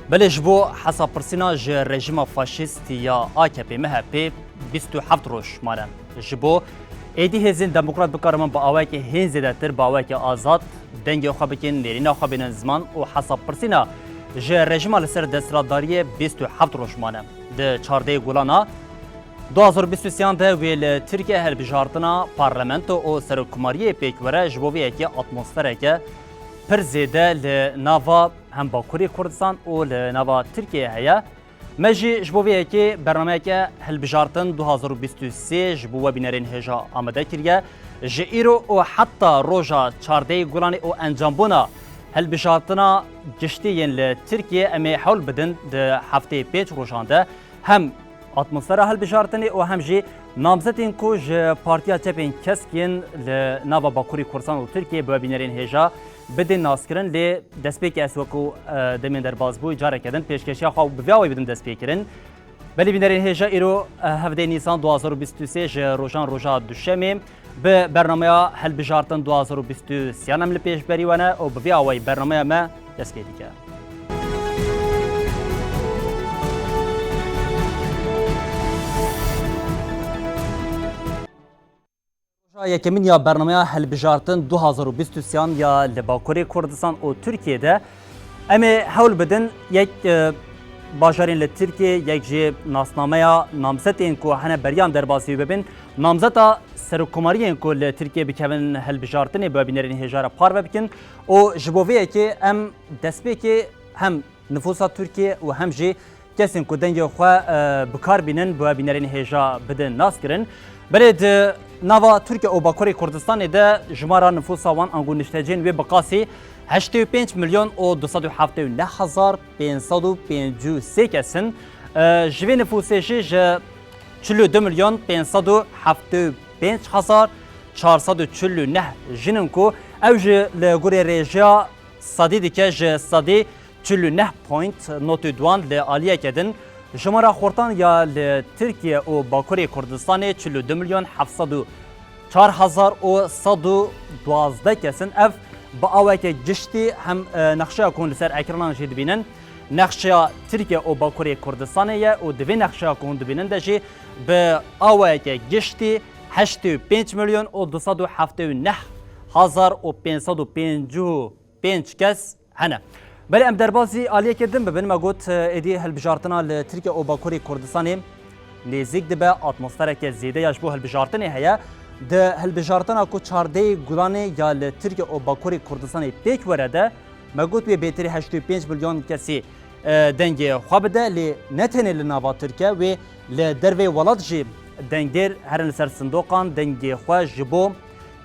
بله جبو حساب پرسینا ج رژیم فاشیست یا AKP MHP 27 روش مانن جبو ایدی هزین دموکرات بکارمان با آوای که هین زیادتر با آوای که آزاد دنگ خو بکن نرینا خو بین زمان و حساب پرسینا ج رژیم لسر دستراداری 27 روش مانن د 14 گولانا 2023 ده ویل ترکیه هل بجارتنا پارلمنت و سرکماری پیکوره جبویه که اتمسفره که پر زیده لناوا هم باکوری کردستان و لناوا ترکیه هیا مجی جبویه که برنامه که هل بجارتن 2023 جبوه بینرین هجا آمده کریه جئیرو و حتی روژا 14 گولانی و انجامبونا هل بجارتنا گشتین لترکیه امی حول بدن ده هفته 5 روژانده هم اتمسفره هل بجارتنی و هم جی نامزدین کو ج پارتیا چپین کسکین لناوا باکوری کردستان و ترکیه به بینرین هجا بدن ناسکرن لی دستپیک اسوکو دمین در بازبوی جاره کردن پیشکشی خو بویاوی بدن دستپیکرن بلی بینرین هجا ایرو هفته نیسان 2023 ج روزان روزا دوشمی به برنامه هل بجارتن 2023 نم لپیش بریونه و بویاوی برنامه ما دستپیکه یکمین یا برنامه هل بجارتن 2023 یا لباکوری کردستان و ترکیه ده امی حول بدن یک باجارین لترکیه یک جی ناسنامه یا نامزد این که هنه بریان در باسی ببین نامزد سرکماری این که لترکیه بکن هل بجارتنی ببینرین هجاره پار بکن و جبویه که ام دسته که هم نفوسات ترکیه و هم جی کسی که دنگ خواه بکار بینن ببینرین هجا بدن ناس کرن بلد نوا ترکیه و باکوری کردستان ده جمارا نفوسا وان انگون نشتجین و بقاسی 85 میلیون و 279 هزار 553 کسن جوی نفوسشی ج 42 میلیون 575 هزار 449 جنن کو او ج لگوری ریجیا صدی دیکه ج صدی 49.92 لعالیه کدن جمارا خورتان یا لترکیه و باکوری کردستان 42 میلیون 704 هزار و 112 کسن اف با آوای که جشتی هم نقشه کن لسر اکرانان جید بینن نقشه ترکیه و باکوری کردستان یا و دوی نقشه کن بینن داشی با آوای که جشتی 85 میلیون و 279 هزار و 555 کس هنه بله ام دربازی عالیه کردن ببین ما گوت ایدی هل بجارتنا لترکیه و باکوری کردستانی نزدیک دبه اتمسفره که زیده یاش بو هل بجارتنی هیا ده هل بجارتنا کو 14 گولانی یا لترکیه و باکوری کردستانی پیک ورده ما گوت به بهتری 85 میلیون کسی دنگ خواب ده لی نتنه لناوا ترکیه و لدروی ولاد جی دنگدر هرن سر صندوقان دنگ خواه جبو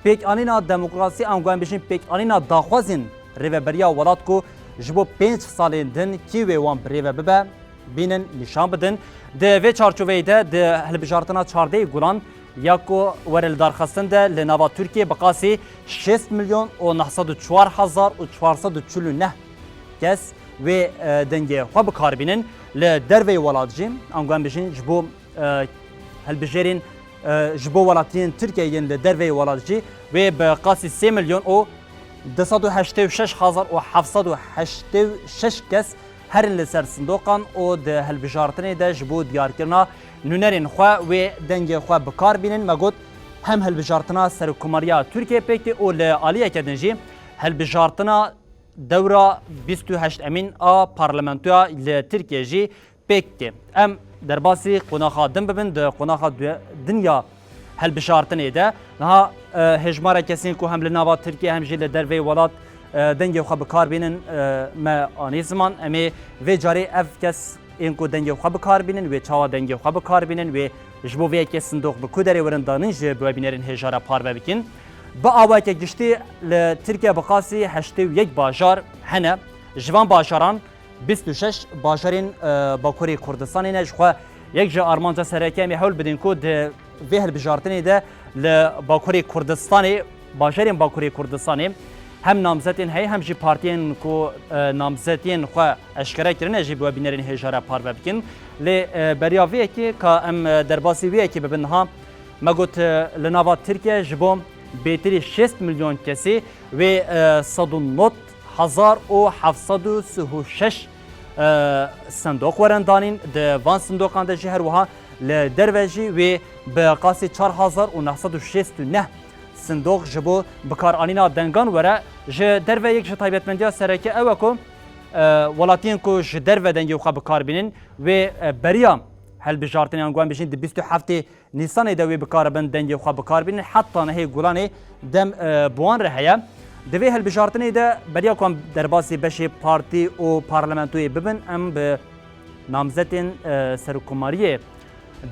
پیک آنینا دموکراسی آنگوان بشین پیک آنینا داخوازین ریوبریا ولاد کو جبو 5 سالین دن کی وان بریو ببه بینن نشان بدن ده و چارچوبه ده هل بجارتنا 14 گولان یاکو ورل درخواستن ده لناوا ترکیه بقاسی 6 میلیون و 904 هزار و 449 کس و دنگ خو بکار بینن لدروی ولادجی انگوان بشین جبو هل بجرین جبو ولاتین ترکیه لدروی ولادجی و بقاسی 3 میلیون و 286 هزار و 786 کس هرن لسر صندوقان و ده هل بجارتنی ده جبو دیار کرنا نونرین خواه و دنگ خواه بکار بینن مگود هم هل بجارتنا سرکماریا ترکیه پیکتی و لعالیه کدنجی هل بجارتنا دورا 28 امین پارلمنتویا لترکیه جی پیکتی ام در باسی قناخا دن ببین ده قناخا دنیا هل بشارتنی ده نها هجمار کسین کو هم لناوا ترکیه هم جیل دروی ولات دنگ خو بکار بینن ما آنی زمان امی و جاری اف کس این کو دنگ خو بکار بینن و چاوا دنگ خو بکار بینن و جبو وی کی صندوق بکودری ورن دانج بو بینرین هجاره پار بکین با آوا که گشتی ل ترکیه بقاسی 81 باجار هنه جوان باجاران 26 باجارین باکوری کردستان نج خو یک جا آرمانجا سرکی می حول بدین کو ده وهل بجارتنی ده لباکوری کردستانی باجرین باکوری کردستانی هم نامزدین هی هم جی پارتین کو نامزدین خو اشکره کرن جی بو بینرین هجاره پار بکن ل بریاوی کی کا ام درباسی وی کی ببنها مگوت لناوا ترکیه جبو بهتری 6 میلیون کسی و 109 1736 صندوق ورندانین د وان صندوقان د جهر وها ل دروجی و به قاسی 4969 صندوق جبو بکار آنینا دنگان وره ج درو یک تایبەتمەندیا سەرەکی ئەوە کو وڵاتیان کو ج درو دەنگی وخوا بکار بینن و بەریام هەلبژارتنیان گوان بژین د 27 نیسانê de wê bikaribin dengê xwe bikarbînin heta nehê gulanê dem buwan re heye. Di vê hilbijartinê de beriya ku em derbasî beşê partî û parlamentoyê bibin em bi namzetên serokkomariyê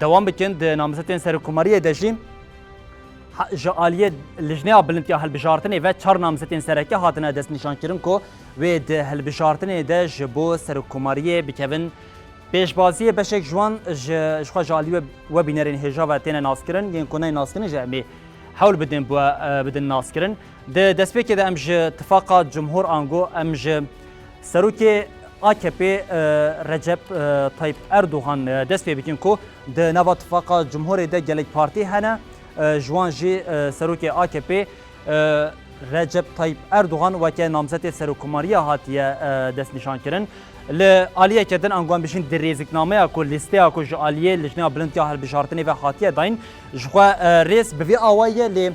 dewam bikin. Di namzetên serokkomariyê de jî ji aliyê lijneya bilintiya hilbijartinê ve çar namzetên sereke hatine destnîşankirin ku wê di hilbijartinê de ji bo serokkomariyê bikevin pêşbaziyê beşek ji wan ji xwe ji aliyê we bînerên hêja ve têne naskirin yên ku neyê naskirin ji em ê hewl bidin bidin naskirin. Di destpêkê de em ji Tifaka Cumhur Ango em ji serokê AKP Recep Tayyip Erdoğan dest pê bikin ku di nava Tifaka Cumhurê de gelek partî hene ji wan jî serokê AKP Recep Tayyip Erdoğan weke namzetê serokkomariya hatiye destnîşankirin. Li aliyeke din anguan bişin di rêzîknameya ku lîsteya ku ji aliyê lijneya bilintiya hilbijartinê ve hatiye dayîn ji xwe rêz bi vê awayê lê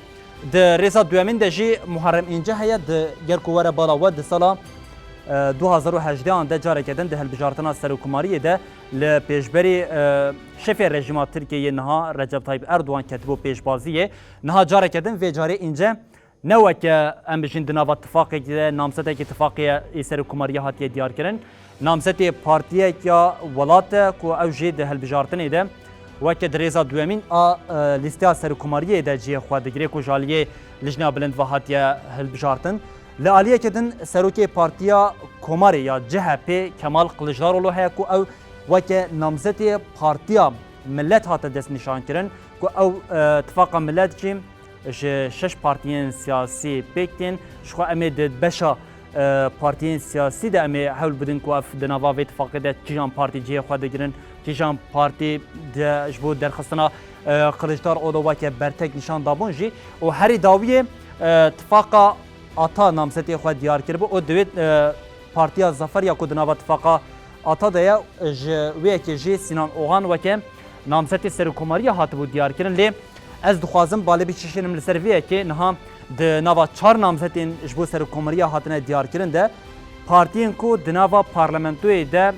di rêza duyemîn de jî Muharrem İnce heye di ger ku were bala we di sala 2018 de careke din di hilbijartina serokkomariyê de li pêşberî şefê rejima Tirkiyeyê niha Recep Tayyip Erdoğan ketibû pêşbaziyê niha careke din vê carê İnce ne weke em bijîn di nava tifaqekê de namzetekî tifaqê serokkomariya hatiye diyarkirin. Namzetê partiyeya welat e ku ew jê di hilbijartinê de weke di rêza duyemîn a lîsteya serokkomariyê de ciyê xwe digire ku ji aliyê lijneya bilind ve hatiye hilbijartin. Li aliyeke din serokê partiya Komarê ya CHP Kemal Kılıçdaroğlu heye ku ew weke namzetê partiya millet hate destnîşankirin ku ew Tifaka Millet jî ji 6 partiyên siyasî pêkên ji xwe em ê di beşa partiyên siyasî de em ê hewl bidin ku ev di nava vê tifaqê de kîjan partî cihê xwe digirin kîjan partî de ji bo derxistina Kılıçdaroğlu weke bertek nîşan dabûn jî û herî dawiyê tifaka ata namzetê xwe diyar kiribû û divê partiya Zafer ya ku di nava tifaka ata de ye ji wêyekê jî Sinan Oğan weke namzetê serokkomariya hatibû diyarkirin lê ez dixwazim balê biçişînim li ser vêyekê niha di nava çar namzetên ji bo serokkomariya hatine diyarkirin de partiyên ku di nava parlamentoyê de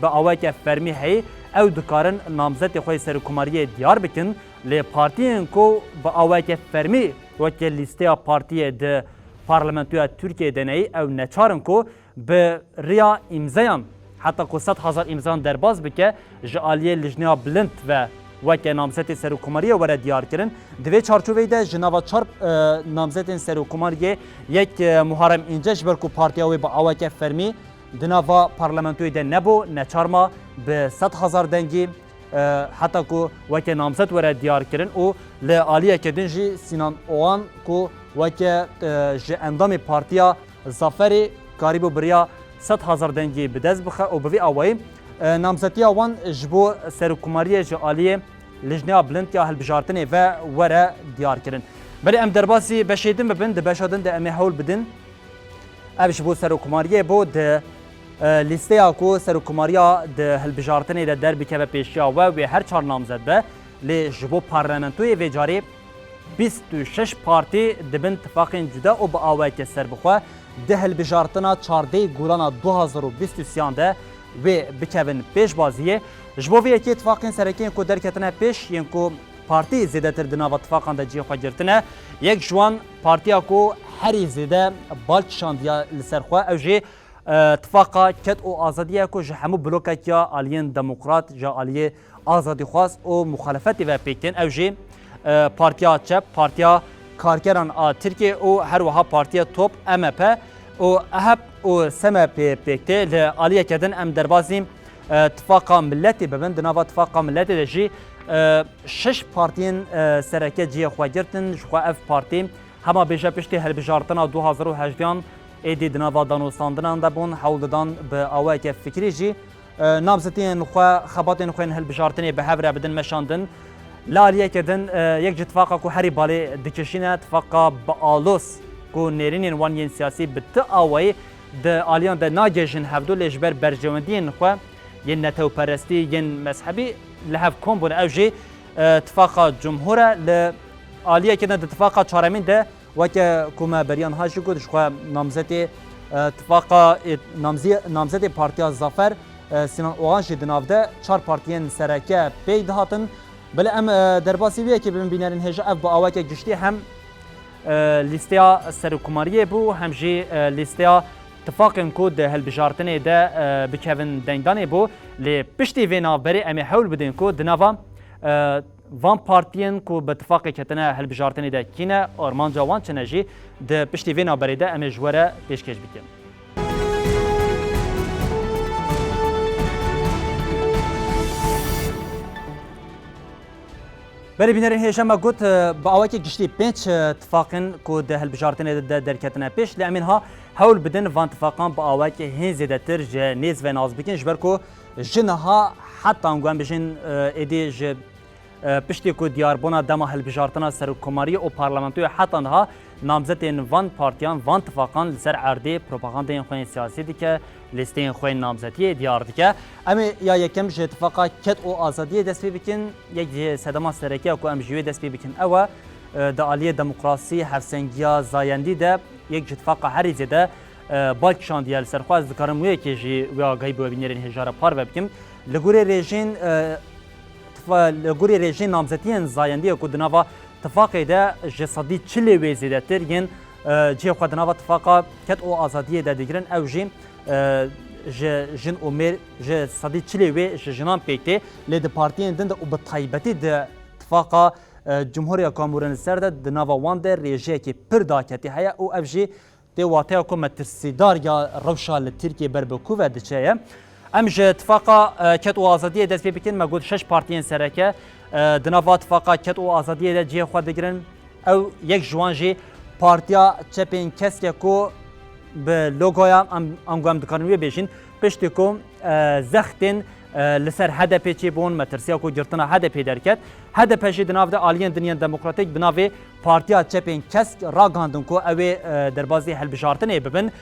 bi aweke fermî heyê ew dikarin namzetê xwe serokkomariyê diyar bikin lê partiyên ku bi aweke fermî weke lîsteya partiyê di parlamentoya Tirkiyeyê de neyî ew neçarin ku bi riya îmzayan heta ku 100,000 îmzayan derbas bike ji aliyê lijneya bilind ve weke namzetê serokkomariya were diyarkirin. Di vê çarçoveyê de ji nava çar namzetên serokkomariyê yek Muharrem İnce ji ber ku partiya wê bi aweke fermî di nava parlamentoyê de nebû neçarma bi 100,000 dengî heta ku weke namzet were diyarkirin û li aliyeke din jî Sinan Oğan ku weke ji endamê partiya Zaferê karîbû biriya 100,000 dengî bi dest bixe û bi vê awayî namzetiya wan ji bo serokkomariyê ji aliyê lijneya bilintiya hilbijartinê ve were diyarkirin. Belê em derbasî beşê din bibin di beşa din de em ê hewl bidin ev ji bo serokkomariyê bo di lîsteya ku serokkomariya di hilbijartinê de derbikeve pêşiya we wê her çar namzet be lê ji bo parlamentoyê vê carê 26 partî dibin tifaqên cuda û bi awayeke serbixwe di hilbijartina çardê gulana 2023 de wê bikevin pêşbaziyê ji bo vê yekê tifaqên serekeyên ku derketine pêş yên ku partî zêdetir di nava tifaqan de cihê xwe girtine yek ji wan partiya ku herî zêde bal kişandiya li ser xwe ew jê tifaka ket û azadiya ku ji hemû blokekiya aliyên demokrat ji aliyê azadîxwaz û muxalefetê ve pêktin ew jê partiya çep partiya karkeran a Tirkiye û her wiha partiya top MHP û EHEP û SMP pêkte li aliyeke din em derbasî Tifaka Milletê bibin di nava Tifaka Milletê de jî 6 partiyên sereke cihê xwe girtin ji xwe ev partî hema bêje piştî hilbijartina 2018 êdî di nava danostandinan de bûn hewl didan bi awayeke fikrî jî namzetiyên xwe xebatên xwe yên hilbijartinê bi hev re bidin meşandin. Li aliyeke din yek ji tifaka ku herî balê dikişîne tifaka bi alos ku nêrînên wan yên siyasî bi ti awayî د آلیان د ناگهجن هفدو لجبر برجوندین خو ین نتو پرستی ین مذهبی لهف کن بون او جی اتفاق جمهوره ل آلیه که د اتفاق چهارمین ده وکه کومه بریان هاش گودش خو نامزد اتفاق نامزد پارتیا ظفر سینان اوغان دنافده چهار پارتیان سرکه پی دهاتن بله ام درباسی ویه که ببین بینرین هجا اف با آوکه گشتی هم لیستیا سرکوماریه بو هم جی لیستیا اتفاقن کود هلبجارتنه ده بکوین دنگدانه بو لی پشتی وینا بری امی حول بدین کود دناوا وان پارتیان کو به اتفاق کتنه هلبجارتنه ده کینه آرمان جوان چنجی ده پشتی وینا بری ده امی جوره پیشکش بکن. بله بینرین هیچ ما گفت با آوای گشتی پنج اتفاقن که ده هلبجارتنه ده درکتنه پیش لیامین ها حول بدن وان اتفاقان با آوای که هن زیاده تر نیز و ناز بکن جبر که جنها حتی انگوان بشین ایدی ج پشتی که دیاربونا دما هلبجارتنه سرکوماری و پارلمانتوی حتی انها نامزد این وان پارتیان وان اتفاقان لسر عرضه پروپاگاندا این خوین سیاسی دی که لیست خوین نامزدی دیار دی که اما یا یکم ج اتفاقا کت و آزادی دست بکن یک صدما سرکی و ام جوی دست بکن او د عالیه دموکراسی هفسنگیا زایندی ده یک اتفاق هر زده بالکشان دیال سرخواز ذکرم وی که جی و غیب و بینرین هجار پار بکم لگوری رژیم نامزدی زایندی کو دنوا اتفاقی ده جسدی چلی وزیده تر ین جی خود نوا اتفاقا کت او آزادی ده دیگرن او جیم جن عمر جسدی چلی و جنان پیکته لید پارتیان دند او بطایبتی ده اتفاقا جمهوری کامورن سرده دنوا واندر رژه کی پر داکتی هیا او افجی ده واته حکومت ترسیدار یا روشال ترکیه بربکو و دچه ام ج اتفاقا کت او آزادی دست بکن ما گفت 6 پارتیان سرکه دنوا اتفاقا کت او آزادی ده جی خود دیگرن او یک جوان جی پارتیا چپین کسکه کو به لوگویا ام دکارنوی بیشین پشتی کو زختن لسر هدف چی بون مترسیا کو گرتنا هدف درکت هدف شی دناو ده آلیان دنیا دموکراتیک بناوی پارتیا چپین کسک راگاندن کو اوی دربازی حل بشارتنه ببن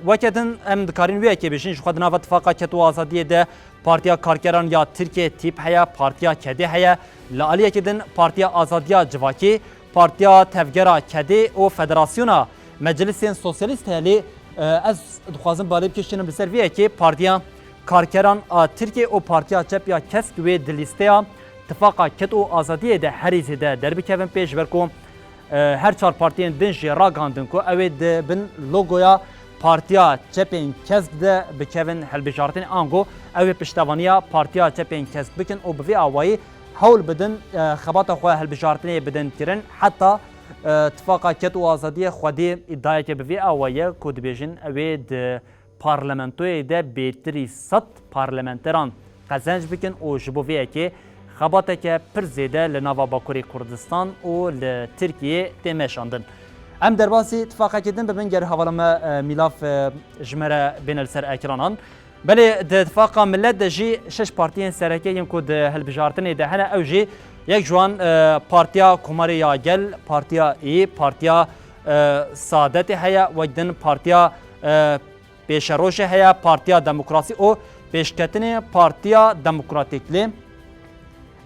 وکدن ام دکارنوی کی بیشین خود دناو اتفاقا کتو آزادی ده پارتیا کارگران یا ترکیه تیپ هیا پارتیا کده هیا لالیه کدن پارتیا آزادیا جواکی پارتیا تفگرا کده او فدراسیونا مجلس سوسیالیست هلی از دخوازم بالب کشتنم بسر ویه که پارتیا کارگران ترکیه او پارتیا چپ یا کسک و دلیستیا اتفاقا کت او آزادی ده هریزی ده دربی کفن پیش برکو هر چهار پارتیان دنجی راگاندن کو اوید بن لوگویا پارتیا چپین کسک ده بکفن هلبجارتین آنگو اوی پشتوانیا پارتیا چپین کسک بکن او بوی آوائی حول بدن خباتا خواه هلبجارتین بدن کرن حتی اتفاقا کت و آزادی خودی ادعای که بوی آوائی کود بیجن اوید پارلمنتوی ده بیتری 100 پارلمنتران قزنج بکن او جبویه که خباته که پر زیده لناوا باکوری کردستان و لترکیه تیمشاندن ام در باسی اتفاقا کدن ببین گر حوالما میلاف جمره بین السر اکرانان بله ده اتفاقا ملت ده جی 6 پارتیان سرکه یم کود هلبجارتنی ده هنه او جی یک جوان پارتیا کماری یا گل پارتیا ای پارتیا سادت هیا وجدن پارتیا پیشروش هیا پارتیا دموکراسی او پیشکتن پارتیا دموکراتیکلی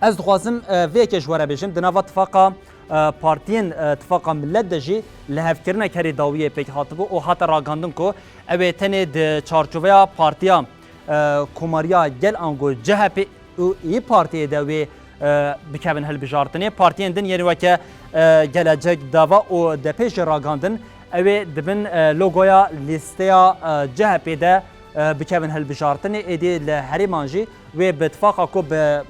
از دخوازم وی که جواره بشم دناو اتفاقا پارتین اتفاقا ملت دجی لحف کرنه کری داویه پیک هاتبو او حتی راگاندن کو اوی تنه ده چارچوبه پارتیا کماریا گل آنگو جهپی او ای پارتیه دوی بکبن هلبجارتنه پارتین دن یعنی وکه گلجک داوا او ده پیش راگاندن اوی دبن لوگویا لیستیا جهپی ده بکبن هلبجارتنه ایدی لحری مانجی و باتفاقا کو به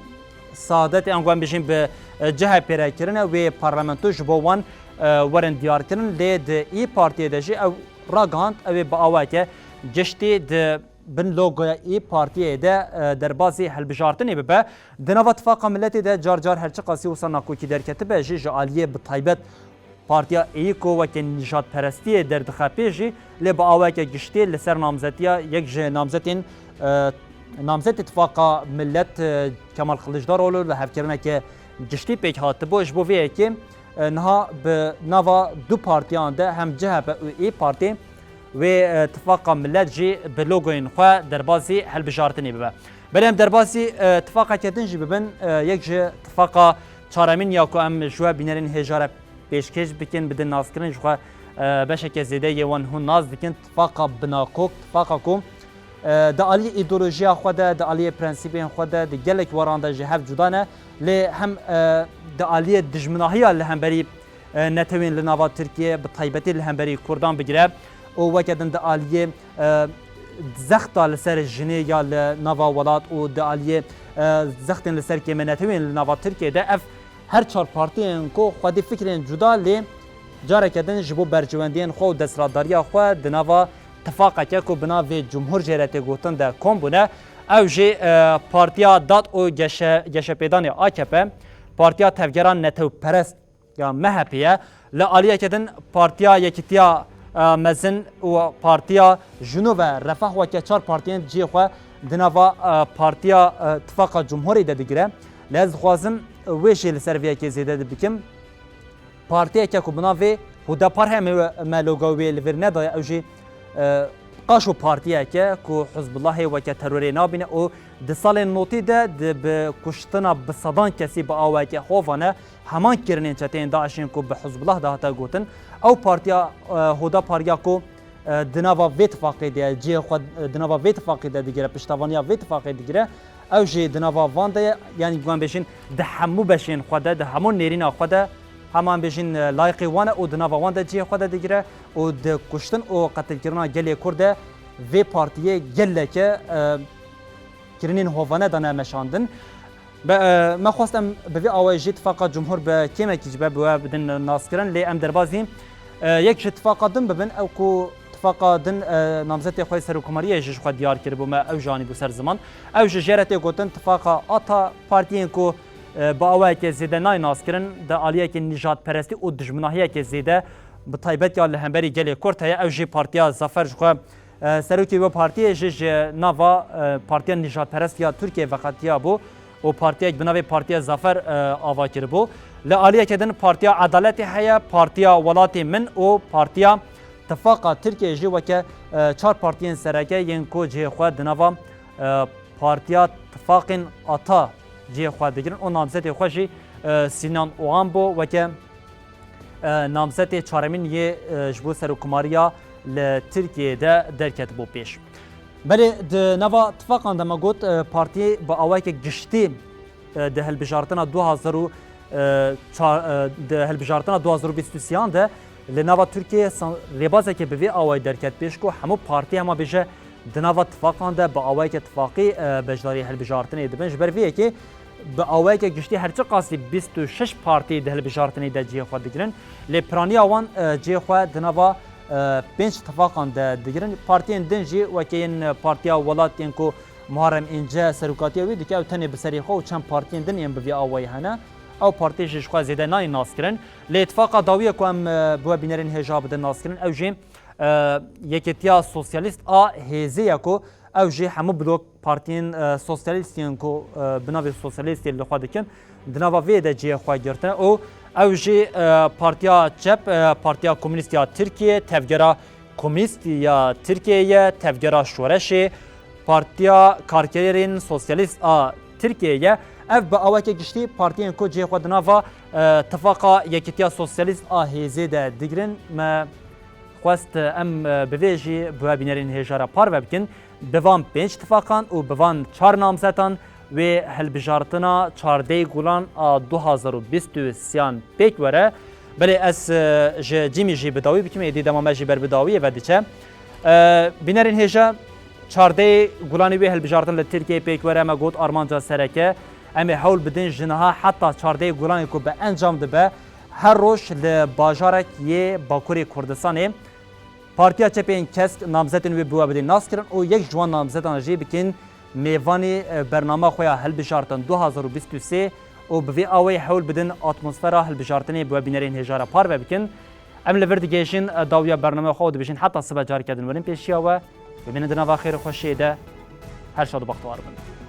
سعادت انگوان بشین به جهه پیره کرنه و پارلمنتو جبوان ورن دیار کرن لید ای پارتی دجی او راگاند او با آواته جشتی د بن لوگویا ای پارتی ده در بازی هلبجارتنی ببه دناو اتفاق ملتی ده جار جار هرچی قاسی و سناکو کی در کتبه جی جعالیه بطایبت پارتیا ایکو و که نجات پرستی در دخپی جی لی با آواته گشتی لسر نامزدیا یک جه نامزدین نامزد اتفاق ملت کمال خلیجدار اولو لحف کرنه که گشتی پیک هات بوش بویه که نها به نوا دو پارتیان ده هم جهه به ای پارتی و اتفاق ملت جی بلوگوین خو دربازی هلبجارتنی ببه بلیم دربازی اتفاق کردن جی ببن یک جی اتفاق چارمین یا که ام جوا بینرین هجاره پیشکش بکن بدن ناز کردن جوا بشک زیده یوان هون ناز بکن اتفاق بناکوک اتفاق کوم د عالی ایدئولوژیا خود د عالی پرنسیپین خود د گلک ورانده جهف جدانه لی هم د عالی دجمناهی له هم بری نتوین لناوا ترکیه به طیبتی له هم بری کردان بگیره او وکدن د عالی زخت لسر جنی یا لناوا ولات او د عالی زخت لسر کی نتوین لناوا ترکیه ده اف هر چهار پارتیان کو خودی فکرین جدا لی جاره کدن جبو برجواندین خو دستراداریا خو د ناوا اتفاق که کو بنا و جمهور جهت گوتن ده کم بونه او جی پارتیا داد او گشه پیدان AKP پارتیا تفگران نتو پرست یا مهپیه لعالیه کدن پارتیا یکیتیا مزن و پارتیا جنوب و رفاه و که چار پارتیان جی خو دنوا پارتیا اتفاق جمهوری ده دیگره لز خوازم ویشی لسرویه که زیده ده بکم پارتیا که کو بنا و هودا پر هم ملوگاوی لور ندای او جی قاشو پارتیه که حزب الله و که تروری نابینه او د سال نوتی ده به کشتنا به صدان کسی با آوه که خوفانه همان کرنین چتین داعشین که به حزب الله ده تا گوتن او پارتیا هودا پاریا که دناوا ویت فاقی ده جی خود دناوا ویت فاقی ده دیگره پشتوانیا ویت فاقی دیگره او جی دناوا وانده یعنی گوان بشین ده همو بشین خوده ده همون نیرین خوده همان بجین لایقی وانه او دناوا وانده جی خود دیگره او د کشتن او قتل کردن گلی کرده و پارتیه گله که کرنین هوانه دانه مشاندن ما خواستم به آواز اتفاق جمهور به کیمه کی جبه بدن ناس کردن لی ام دربازیم یک اتفاق دن ببن او کو اتفاق دن نامزد خوی سرکوماریه جش خود دیار کرده بوم او جانب سر زمان او جرته گوتن اتفاق آتا پارتیین کو با آوه که زیده نای ناس کرن دا آلیه که نجات پرستی و دجمناهیه که زیده به طیبت یا لهمبری گلی کرد هیا او جی پارتیا زفر جخوا سروکی و پارتیه جش نوا پارتیا نجات پرست یا ترکیه وقتیا بو و پارتیا بناوی پارتیا زفر آوا کرد بو لآلیه که دن پارتیا عدالت هیا پارتیا ولات من و پارتیا اتفاق ترکیه جی و که چهار پارتیان سرکه ین کو جی خود نوا پارتیا اتفاق آتا جی خود دیگرن اون نامزد خوشی سینان اوان بو و که نامزد چهارمین یه جبو سرکوماریا لترکیه ده درکت بو پیش بله ده نوا اتفاقا ده ما گوت پارتی با آوائی که گشتی ده هلبجارتنا 2023 ده لنوا ترکیه ریبازه که بوی آوائی درکت پیش کو همو پارتی همه بیشه ده نوا اتفاقا ده با آوائی که اتفاقی بجداری هلبجارتنی ده بنش برویه که به آوائی که گشتی هرچه قاسی 26 پارتی ده هلبجارتنی ده جیه خود دیگرن لی پرانی آوان جیه خود ده نوا 5 اتفاقا ده دیگرن پارتیین دنجی و که این پارتیا ولاتین کو محرم اینجا سروکاتی وی دیگه او تنه بسری خو چند پارتیین دن یم بوی آوائی هنه او پارتی جش خو زیده نای ناس کرن لی اتفاقا داویه کو ام بو بینرین هجاب ده ناس کرن او جیم یکیتیا سوسیالیست هزیه کو او جی همو بلوک پارتیین سوسیالیستین کو بناوی سوسیالیستی لخوا دکن دناوا وی ده جی خو گرتن او جی پارتیا چپ پارتیا کمونیستیا ترکیه تفگرا کمونیستیا ترکیه تفگرا شورش پارتیا کارگرین سوسیالیست ترکیه اف با اوکه گشتی پارتیین کو جی خود ناوا اتفاقا یکیتیا سوسیالیست هزی ده دیگرن ما خواست ام بویجی بو بینرین هجاره پار وبکن بوان 5 اتفاقان و بوان 4 نامزدان و هلبجارتنا 14 گولان 2023 پیک وره بله از جیمی جی بداوی بکیم ایدی دمامه جی بر بداوی و دیچه بینرین هجا 14 گولانی و هلبجارتن لترکیه پیک وره ما گوت آرمانجا سرکه امی حول بدین جنها حتی 14 گولانی که به انجام ده هر روش لباجارک یه باکوری کردستانه پارتیا چپین کسک نامزدن و بوا بدین ناس کرن و یک جوان نامزدان جی بکن میوانی برنامه خویا هلبجارتن 2023 و بوی آوی حول بدین اتمسفرا هلبجارتنی بوا بینرین هجاره پار بکن ام لوردگیشن داویا برنامه خود بشین حتی صبح جاری کردن ورین پیشیا و ببینید نوا خیر خوشی ده هر شاد و بختوار بند